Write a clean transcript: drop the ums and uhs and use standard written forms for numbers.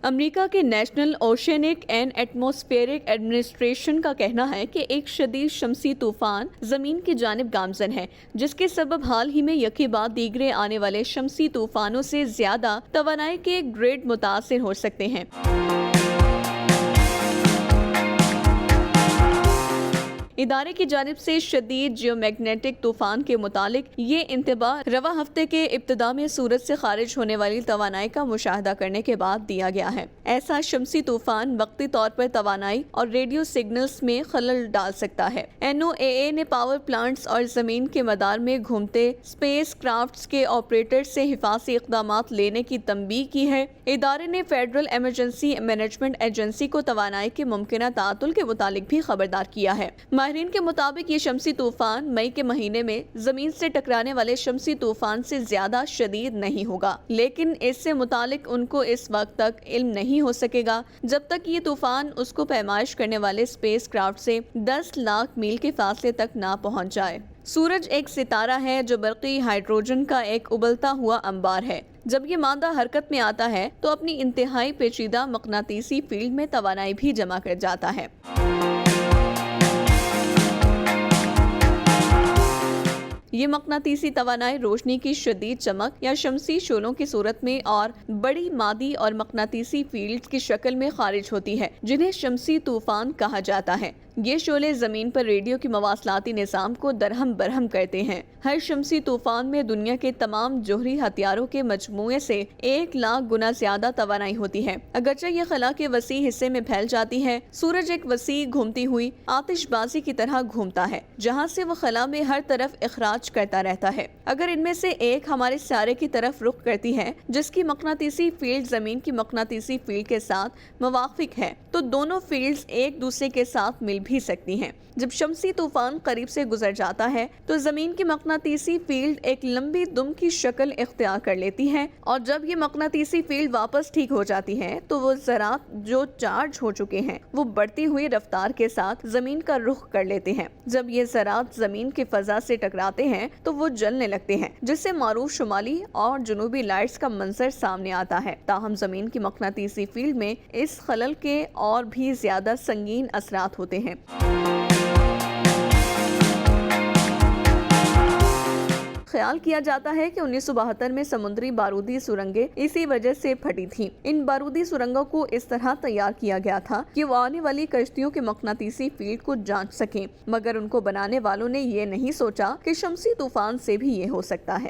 امریکہ کے national oceanic and atmospheric administration کا کہنا ہے کہ ایک شدید شمسی طوفان زمین کی جانب گامزن ہے، جس کے سبب حال ہی میں یکے بعد دیگرے آنے والے شمسی طوفانوں سے زیادہ توانائی کے گرڈ متاثر ہو سکتے ہیں۔ ادارے کی جانب سے شدید جیو میگنیٹک طوفان کے متعلق یہ انتباہ رواں ہفتے کے ابتدا میں سورج سے خارج ہونے والی توانائی کا مشاہدہ کرنے کے بعد دیا گیا ہے۔ ایسا شمسی طوفان وقتی طور پر توانائی اور ریڈیو سگنلز میں خلل ڈال سکتا ہے۔ NOAA نے پاور پلانٹس اور زمین کے مدار میں گھومتے اسپیس کرافٹس کے آپریٹر سے حفاظتی اقدامات لینے کی تنبیہ کی ہے۔ ادارے نے فیڈرل ایمرجنسی مینجمنٹ ایجنسی کو توانائی کے ممکنہ تعطل کے متعلق بھی خبردار کیا ہے۔ ماہرین کے مطابق یہ شمسی طوفان مئی کے مہینے میں زمین سے ٹکرانے والے شمسی طوفان سے زیادہ شدید نہیں ہوگا، لیکن اس سے متعلق ان کو اس وقت تک علم نہیں ہو سکے گا جب تک یہ طوفان اس کو پیمائش کرنے والے اسپیس کرافٹ سے 10 لاکھ میل کے فاصلے تک نہ پہنچ جائے۔ سورج ایک ستارہ ہے جو برقی ہائیڈروجن کا ایک ابلتا ہوا انبار ہے۔ جب یہ مادہ حرکت میں آتا ہے تو اپنی انتہائی پیچیدہ مقناطیسی فیلڈ میں توانائی بھی جمع کر جاتا ہے۔ یہ مقناطیسی توانائی روشنی کی شدید چمک یا شمسی شعلوں کی صورت میں اور بڑی مادی اور مقناطیسی فیلڈز کی شکل میں خارج ہوتی ہے، جنہیں شمسی طوفان کہا جاتا ہے۔ یہ شعلے زمین پر ریڈیو کی مواصلاتی نظام کو درہم برہم کرتے ہیں۔ ہر شمسی طوفان میں دنیا کے تمام جوہری ہتھیاروں کے مجموعے سے 1 لاکھ گنا زیادہ توانائی ہوتی ہے۔ اگرچہ یہ خلا کے وسیع حصے میں پھیل جاتی ہے، سورج ایک وسیع گھومتی ہوئی آتش بازی کی طرح گھومتا ہے، جہاں سے وہ خلا میں ہر طرف اخراج کرتا رہتا ہے۔ اگر ان میں سے ایک ہمارے سیارے کی طرف رخ کرتی ہے، جس کی مقناطیسی فیلڈ زمین کی مقناطیسی فیلڈ کے ساتھ موافق ہے، تو دونوں فیلڈز ایک دوسرے کے ساتھ مل بھی سکتی ہیں۔ جب شمسی طوفان قریب سے گزر جاتا ہے تو زمین کی مقناطیسی فیلڈ ایک لمبی دم کی شکل اختیار کر لیتی ہے، اور جب یہ مقناطیسی فیلڈ واپس ٹھیک ہو جاتی ہے تو وہ ذرات جو چارج ہو چکے ہیں وہ بڑھتی ہوئی رفتار کے ساتھ زمین کا رخ کر لیتے ہیں۔ جب یہ ذرات زمین کی فضا سے ٹکراتے ہیں تو وہ جلنے لگتے ہیں، جس سے معروف شمالی اور جنوبی لائٹس کا منظر سامنے آتا ہے۔ تاہم زمین کی مقناطیسی فیلڈ میں اس خلل کے اور بھی زیادہ سنگین اثرات ہوتے ہیں۔ خیال کیا جاتا ہے کہ 1972 میں سمندری بارودی سرنگیں اسی وجہ سے پھٹی تھیں۔ ان بارودی سرنگوں کو اس طرح تیار کیا گیا تھا کہ وہ آنے والی کشتیوں کے مقناطیسی فیلڈ کو جانچ سکیں، مگر ان کو بنانے والوں نے یہ نہیں سوچا کہ شمسی طوفان سے بھی یہ ہو سکتا ہے۔